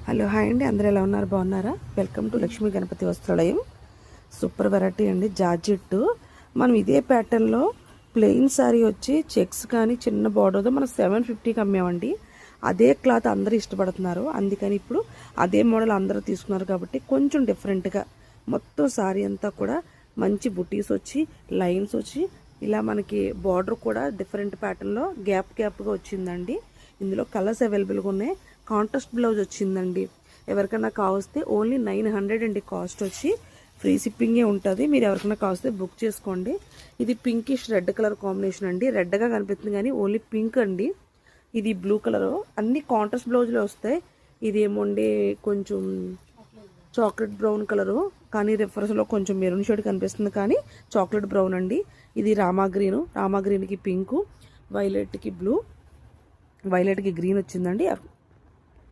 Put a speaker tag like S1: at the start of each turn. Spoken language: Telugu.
S1: హలో హాయ్ అండి, అందరూ ఎలా ఉన్నారు? బాగున్నారా? Welcome to Lakshmi Ganapathi Vastralayam. Super variety అండి, జార్జెట్. మనం ఇదే ప్యాటర్న్లో ప్లెయిన్ శారీ వచ్చి చెక్స్ కానీ చిన్న బార్డర్తో మనం 750కి అమ్మామండి. అదే క్లాత్ అందరూ ఇష్టపడుతున్నారు, అందుకని ఇప్పుడు అదే మోడల్ అందరూ తీసుకున్నారు కాబట్టి కొంచెం డిఫరెంట్గా మొత్తం శారీ అంతా కూడా మంచి బుటీస్ వచ్చి లైన్స్ వచ్చి ఇలా మనకి బార్డర్ కూడా డిఫరెంట్ ప్యాటర్న్లో గ్యాప్గా వచ్చిందండి. ఇందులో కలర్స్ అవైలబుల్గా ఉన్నాయి. కాంట్రాస్ట్ బ్లౌజ్ వచ్చిందండి. ఎవరికైనా కావస్తే ఓన్లీ 900 అండి కాస్ట్ వచ్చి. ఫ్రీ షిప్పింగే ఉంటుంది. మీరు ఎవరికైనా కావస్తే బుక్ చేసుకోండి. ఇది పింకిష్ రెడ్ కలర్ కాంబినేషన్ అండి. రెడ్గా కనిపిస్తుంది కానీ ఓన్లీ పింక్ అండి. ఇది బ్లూ కలర్. అన్ని కాంట్రాస్ట్ బ్లౌజ్లో వస్తాయి. ఇది ఏమోండి కొంచెం చాక్లెట్ బ్రౌన్ కలరు, కానీ రిఫరెన్స్లో కొంచెం మెరూన్ షేడ్ కనిపిస్తుంది కానీ చాక్లెట్ బ్రౌన్ అండి. ఇది రామా గ్రీన్కి పింకు, వైలెట్కి బ్లూ, వైలెట్కి గ్రీన్ వచ్చిందండి.